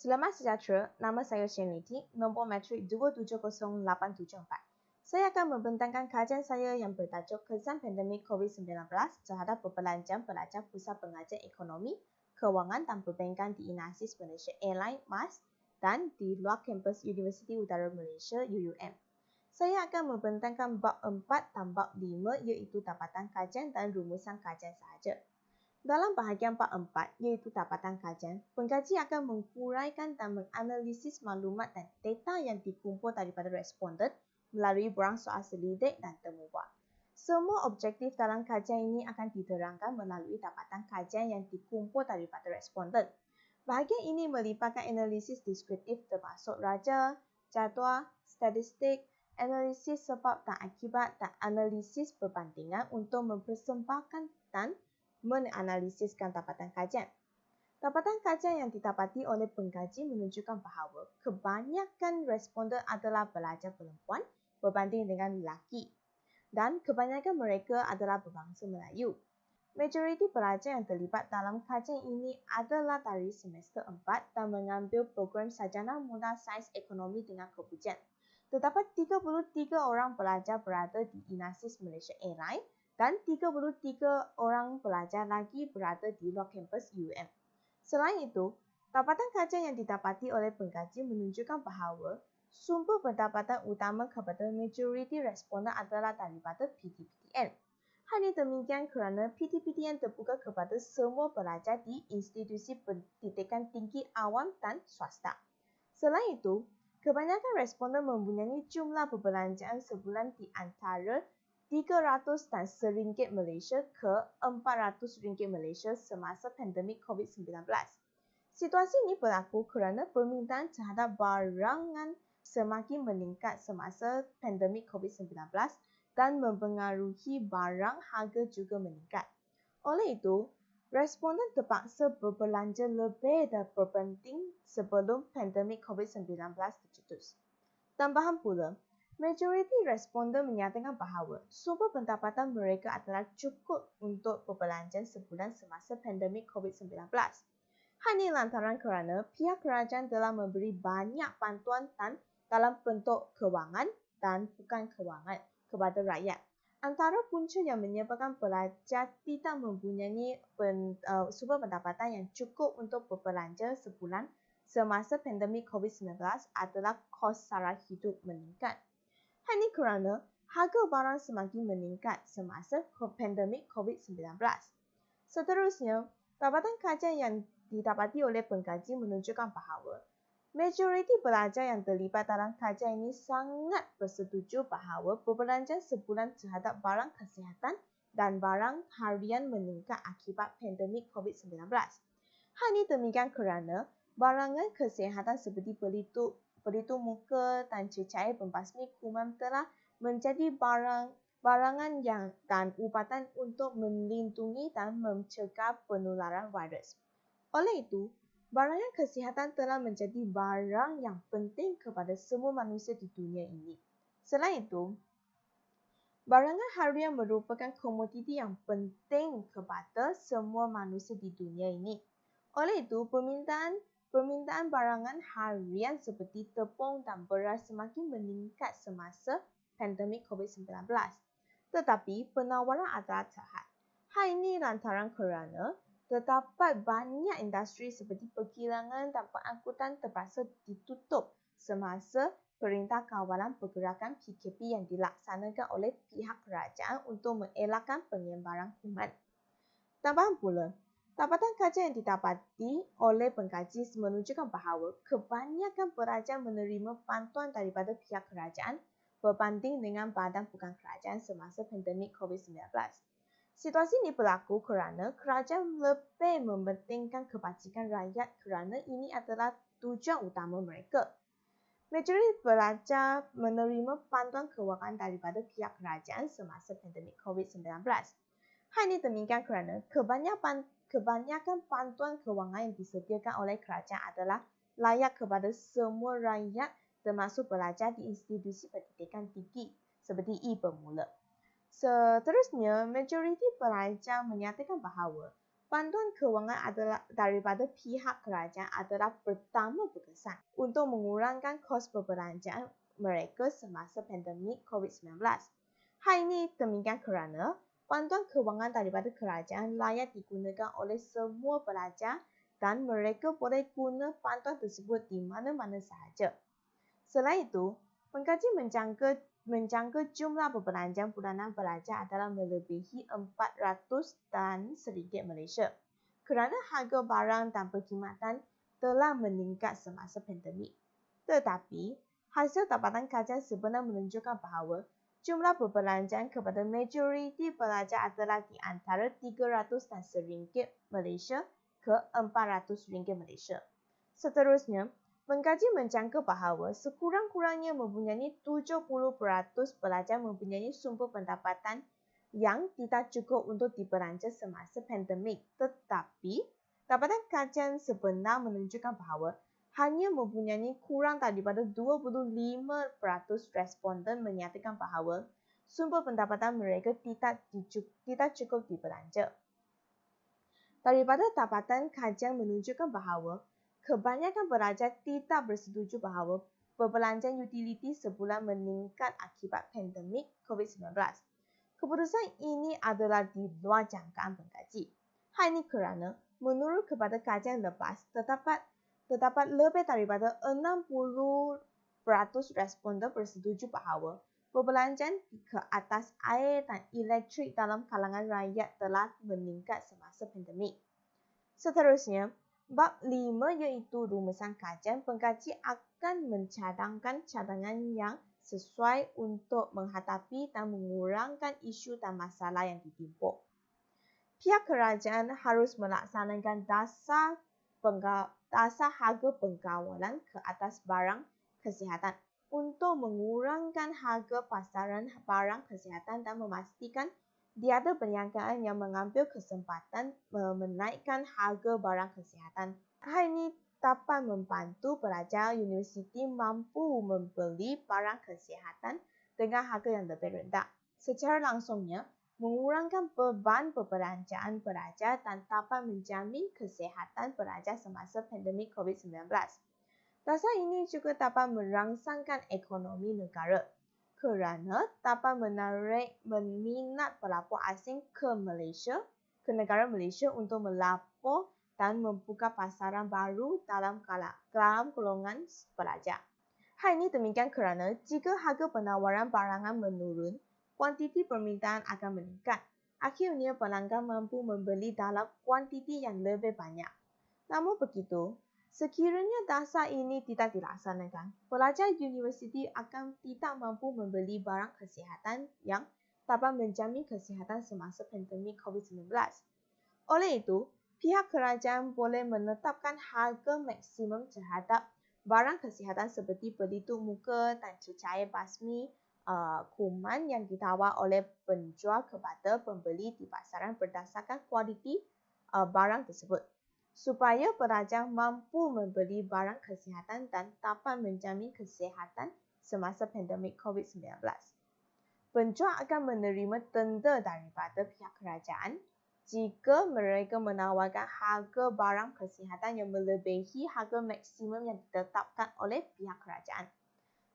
Selamat sejahtera, nama saya Shen Liti, nombor matrik 270874. Saya akan membentangkan kajian saya yang bertajuk Kesan Pandemik COVID-19 terhadap perbelanjaan pelajar Pusat Pengajian Ekonomi, Kewangan dan Perbankan di Inasis Malaysia Airline (MAS) dan di luar kampus Universiti Utara Malaysia (UUM). Saya akan membentangkan bab 4 dan bab 5 iaitu dapatan kajian dan rumusan kajian sahaja. Dalam bahagian bab 4 iaitu dapatan kajian, pengkaji akan menguraikan dan menganalisis maklumat dan data yang dikumpul daripada responden melalui borang soal selidik dan temu bual. Semua objektif dalam kajian ini akan diterangkan melalui dapatan kajian yang dikumpul daripada responden. Bahagian ini melibatkan analisis deskriptif termasuk raja, jadual, statistik, analisis sebab dan akibat dan analisis perbandingan untuk mempersembahkan dan menganalisiskan dapatan kajian. Dapatan kajian yang didapati oleh pengkaji menunjukkan bahawa kebanyakan responden adalah pelajar perempuan berbanding dengan lelaki dan kebanyakan mereka adalah berbangsa Melayu. Majoriti pelajar yang terlibat dalam kajian ini adalah dari semester 4 dan mengambil program sarjana mula sains ekonomi dengan kepujian. Terdapat 33 orang pelajar berada di Inasis Malaysia Airline dan 33 orang pelajar lagi berada di luar kampus UUM. Selain itu, dapatan kajian yang didapati oleh pengkaji menunjukkan bahawa sumber pendapatan utama kepada majoriti responden adalah daripada PTPTN. Hal ini demikian kerana PTPTN terbuka kepada semua pelajar di institusi pendidikan tinggi awam dan swasta. Selain itu, kebanyakan responden mempunyai jumlah perbelanjaan sebulan di antara RM300 dan RM1 Malaysia ke RM400 Malaysia semasa pandemik COVID-19. Situasi ini berlaku kerana permintaan terhadap barangan semakin meningkat semasa pandemik COVID-19 dan mempengaruhi barang harga juga meningkat. Oleh itu, responden terpaksa berbelanja lebih dan berbanding sebelum pandemik COVID-19 tercetus. Tambahan pula, majoriti responden menyatakan bahawa sumber pendapatan mereka adalah cukup untuk perbelanjaan sebulan semasa pandemik COVID-19. Hal ini lantaran kerana pihak kerajaan telah memberi banyak bantuan dan dalam bentuk kewangan dan bukan kewangan kepada rakyat. Antara punca yang menyebabkan pelajar tidak mempunyai sumber pendapatan yang cukup untuk berbelanja sebulan semasa pandemik COVID-19 adalah kos sara hidup meningkat. Hal ini kerana harga barang semakin meningkat semasa pandemik COVID-19. Seterusnya, dapatan kajian yang didapati oleh pengkaji menunjukkan bahawa majoriti pelajar yang terlibat dalam kajian ini sangat bersetuju bahawa perbelanjaan sebulan terhadap barang kesihatan dan barang harian meningkat akibat pandemik COVID-19. Hal ini demikian kerana barangan kesihatan seperti pelitup muka dan cecair pembasmi kuman telah menjadi barangan dan ubatan untuk melindungi dan mencegah penularan virus. Oleh itu, barangan kesihatan telah menjadi barang yang penting kepada semua manusia di dunia ini. Selain itu, barangan harian merupakan komoditi yang penting kepada semua manusia di dunia ini. Oleh itu, permintaan barangan harian seperti tepung dan beras semakin meningkat semasa pandemik COVID-19. Tetapi, penawaran adalah terhad. Hal ini lantaran kerana terdapat banyak industri seperti perkilangan dan pengangkutan terpaksa ditutup semasa Perintah Kawalan Pergerakan PKP yang dilaksanakan oleh pihak kerajaan untuk mengelakkan penyebaran kuman. Tambahan pula, dapatan kajian yang didapati oleh pengkaji menunjukkan bahawa kebanyakan pelajar menerima bantuan daripada pihak kerajaan berbanding dengan badan bukan kerajaan semasa pandemik COVID-19. Situasi ini berlaku kerana kerajaan lebih mementingkan kebajikan rakyat kerana ini adalah tujuan utama mereka. Majoriti pelajar menerima bantuan kewangan daripada pihak kerajaan semasa pandemik COVID-19. Hal ini demikian kerana kebanyakan bantuan kewangan yang disediakan oleh kerajaan adalah layak kepada semua rakyat termasuk pelajar di institusi pendidikan tinggi seperti bermula. Seterusnya, majoriti pelajar menyatakan bahawa bantuan keuangan adalah daripada pihak kerajaan adalah pertama berkesan untuk mengurangkan kos perbelanjaan mereka semasa pandemik COVID-19. Hal ini demikian kerana bantuan keuangan daripada kerajaan layak digunakan oleh semua pelajar dan mereka boleh guna bantuan tersebut di mana-mana sahaja. Selain itu, pengkaji menjangka jumlah perbelanjaan bulanan pelajar adalah melebihi 400 dan RM1 Malaysia kerana harga barang dan perkhidmatan telah meningkat semasa pandemik. Tetapi, hasil dapatan kajian sebenar menunjukkan bahawa jumlah perbelanjaan kepada majoriti pelajar adalah di antara RM300 dan RM1 Malaysia ke RM400 Malaysia. Seterusnya, pengkaji menjangka bahawa sekurang-kurangnya mempunyai 70% pelajar mempunyai sumber pendapatan yang tidak cukup untuk dibelanja semasa pandemik. Tetapi, dapatan kajian sebenar menunjukkan bahawa hanya mempunyai kurang daripada 25% responden menyatakan bahawa sumber pendapatan mereka tidak cukup dibelanja. Daripada dapatan kajian menunjukkan bahawa kebanyakan pelajar tidak bersetuju bahawa perbelanjaan utiliti sebulan meningkat akibat pandemik COVID-19. Keputusan ini adalah di luar jangkaan pengkaji. Hal ini kerana menurut kepada kajian lepas, terdapat lebih daripada 60% responden bersetuju bahawa perbelanjaan ke atas air dan elektrik dalam kalangan rakyat telah meningkat semasa pandemik. Seterusnya, bab 5 iaitu rumusan kajian. Pengkaji akan mencadangkan cadangan yang sesuai untuk menghadapi dan mengurangkan isu dan masalah yang ditimbul. Pihak kerajaan harus melaksanakan dasar harga pengkawalan ke atas barang kesihatan untuk mengurangkan harga pasaran barang kesihatan dan memastikan tiada perniagaan yang mengambil kesempatan menaikkan harga barang kesihatan. Hal ini dapat membantu pelajar universiti mampu membeli barang kesihatan dengan harga yang lebih rendah. Secara langsungnya, mengurangkan beban perbelanjaan pelajar dan dapat menjamin kesihatan pelajar semasa pandemik COVID-19. Dasar ini juga dapat merangsangkan ekonomi negara kerana dapat menarik minat pelapor asing ke negara Malaysia untuk melapor dan membuka pasaran baru dalam golongan pelajar. Hal ini demikian kerana jika harga penawaran barangan menurun, kuantiti permintaan akan meningkat. Akhirnya pelanggan mampu membeli dalam kuantiti yang lebih banyak. Namun begitu, sekiranya dasar ini tidak dilaksanakan, pelajar universiti akan tidak mampu membeli barang kesihatan yang dapat menjamin kesihatan semasa pandemik COVID-19. Oleh itu, pihak kerajaan boleh menetapkan harga maksimum terhadap barang kesihatan seperti pelitup muka dan cecair basmi kuman yang ditawar oleh penjual kepada pembeli di pasaran berdasarkan kualiti barang tersebut, supaya pelajar mampu membeli barang kesihatan dan dapat menjamin kesihatan semasa pandemik COVID-19. Penjual akan menerima denda daripada pihak kerajaan jika mereka menawarkan harga barang kesihatan yang melebihi harga maksimum yang ditetapkan oleh pihak kerajaan.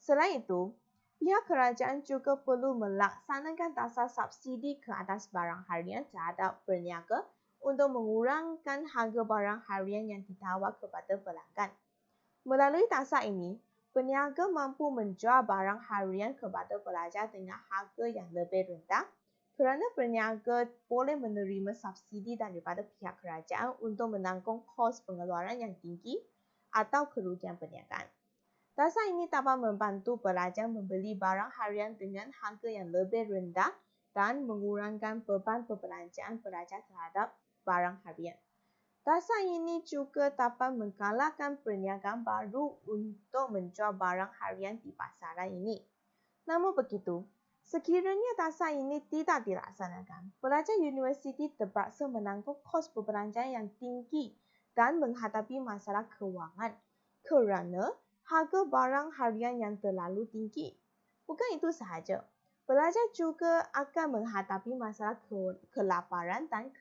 Selain itu, pihak kerajaan juga perlu melaksanakan dasar subsidi ke atas barang harian terhadap peniaga untuk mengurangkan harga barang harian yang ditawar kepada pelanggan. Melalui dasar ini, peniaga mampu menjual barang harian kepada pelajar dengan harga yang lebih rendah kerana peniaga boleh menerima subsidi daripada pihak kerajaan untuk menanggung kos pengeluaran yang tinggi atau kerugian perniagaan. Dasar ini dapat membantu pelajar membeli barang harian dengan harga yang lebih rendah dan mengurangkan beban perbelanjaan pelajar terhadap barang harian. Dasar ini juga dapat menggalakkan perniagaan baru untuk menjual barang harian di pasaran ini. Namun begitu, sekiranya dasar ini tidak dilaksanakan, pelajar universiti terpaksa menanggung kos perbelanjaan yang tinggi dan menghadapi masalah kewangan kerana harga barang harian yang terlalu tinggi. Bukan itu sahaja, pelajar juga akan menghadapi masalah kelaparan dan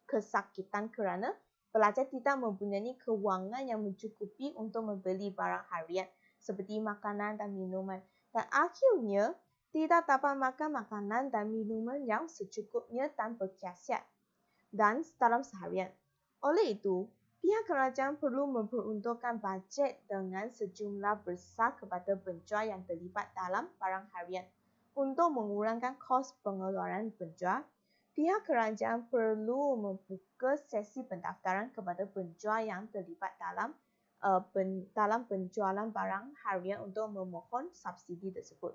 kesakitan kerana pelajar tidak mempunyai kewangan yang mencukupi untuk membeli barang harian seperti makanan dan minuman. Dan akhirnya, tidak dapat makan makanan dan minuman yang secukupnya dan berkhasiat dan dalam seharian. Oleh itu, pihak kerajaan perlu memperuntukkan bajet dengan sejumlah besar kepada penjual yang terlibat dalam barang harian. Untuk mengurangkan kos pengeluaran penjual, pihak kerajaan perlu membuka sesi pendaftaran kepada penjual yang terlibat dalam penjualan barang harian untuk memohon subsidi tersebut.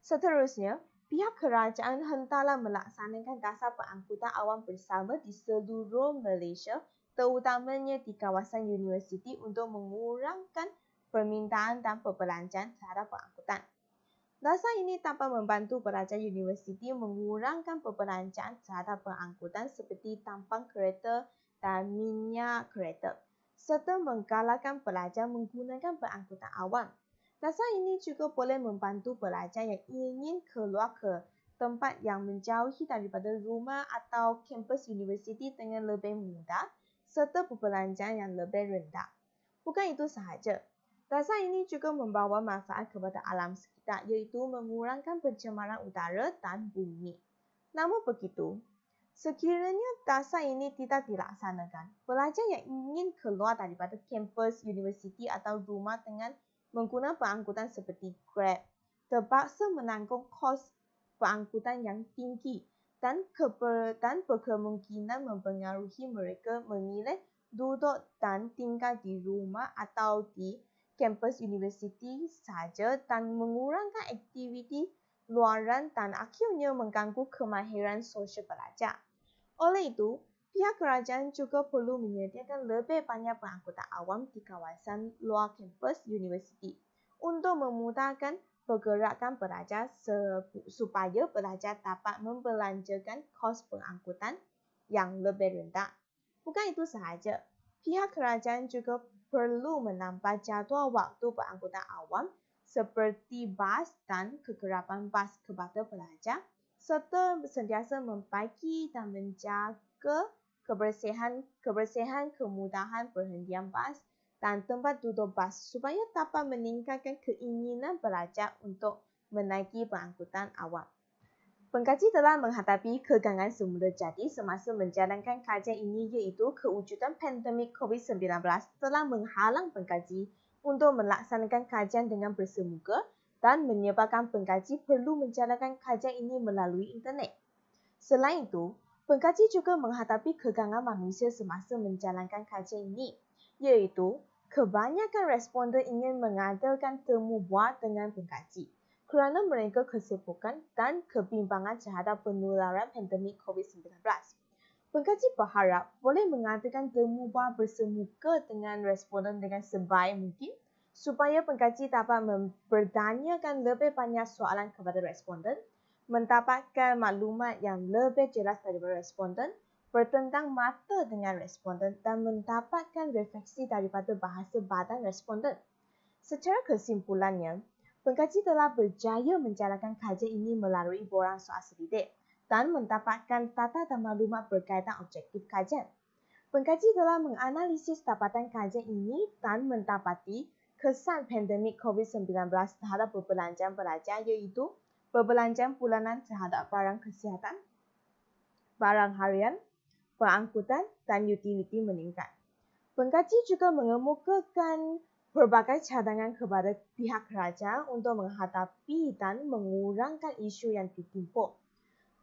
Seterusnya, pihak kerajaan hendaklah melaksanakan dasar pengangkutan awam bersama di seluruh Malaysia, terutamanya di kawasan universiti untuk mengurangkan permintaan dan perbelanjaan terhadap pengangkutan. Dasar ini dapat membantu pelajar universiti mengurangkan perbelanjaan terhadap pengangkutan seperti tampang kereta dan minyak kereta, serta menggalakkan pelajar menggunakan pengangkutan awam. Dasar ini juga boleh membantu pelajar yang ingin keluar ke tempat yang menjauhi daripada rumah atau kampus universiti dengan lebih mudah serta perbelanjaan yang lebih rendah. Bukan itu sahaja. Dasar ini juga membawa manfaat kepada alam sekitar, iaitu mengurangkan pencemaran udara dan bumi. Namun begitu, sekiranya dasar ini tidak dilaksanakan, pelajar yang ingin keluar daripada kampus, universiti atau rumah dengan menggunakan pengangkutan seperti Grab terpaksa menanggung kos pengangkutan yang tinggi dan berkemungkinan mempengaruhi mereka memilih duduk dan tinggal di rumah atau di kampus universiti sahaja dan mengurangkan aktiviti luaran dan akhirnya mengganggu kemahiran sosial pelajar. Oleh itu, pihak kerajaan juga perlu menyediakan lebih banyak pengangkutan awam di kawasan luar kampus universiti untuk memudahkan pergerakan pelajar supaya pelajar dapat membelanjakan kos pengangkutan yang lebih rendah. Bukan itu sahaja, pihak kerajaan juga perlu menambah jadual waktu pengangkutan awam seperti bas dan kekerapan bas kepada pelajar serta sentiasa membaiki dan menjaga kebersihan kemudahan perhentian bas dan tempat duduk bas supaya dapat meningkatkan keinginan pelajar untuk menaiki pengangkutan awam. Pengkaji telah menghadapi kegangan semula jadi semasa menjalankan kajian ini iaitu kewujudan pandemik COVID-19 telah menghalang pengkaji untuk melaksanakan kajian dengan bersemuka dan menyebabkan pengkaji perlu menjalankan kajian ini melalui internet. Selain itu, pengkaji juga menghadapi kegangan manusia semasa menjalankan kajian ini iaitu kebanyakan responden ingin mengadakan temu bual dengan pengkaji kerana mereka kesibukan dan kebimbangan terhadap penularan pandemik COVID-19. Pengkaji berharap boleh mengadakan temu bual bersemuka dengan responden dengan sebaik mungkin supaya pengkaji dapat mempertanyakan lebih banyak soalan kepada responden, mendapatkan maklumat yang lebih jelas daripada responden, bertentang mata dengan responden dan mendapatkan refleksi daripada bahasa badan responden. Secara kesimpulannya, pengkaji telah berjaya menjalankan kajian ini melalui borang soal selidik dan mendapatkan data dan maklumat berkaitan objektif kajian. Pengkaji telah menganalisis dapatan kajian ini dan mendapati kesan pandemik COVID-19 terhadap perbelanjaan pelajar iaitu perbelanjaan bulanan terhadap barang kesihatan, barang harian, pengangkutan dan utiliti meningkat. Pengkaji juga mengemukakan berbagai cadangan kepada pihak kerajaan untuk menghadapi dan mengurangkan isu yang ditimpuk.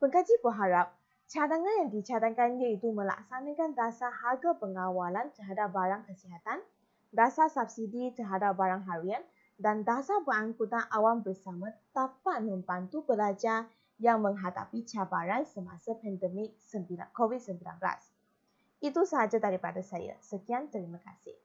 Pengkaji berharap cadangan yang dicadangkan iaitu melaksanakan dasar harga pengawalan terhadap barang kesihatan, dasar subsidi terhadap barang harian dan dasar pengangkutan awam bersama dapat membantu pelajar yang menghadapi cabaran semasa pandemik COVID-19. Itu sahaja daripada saya. Sekian, terima kasih.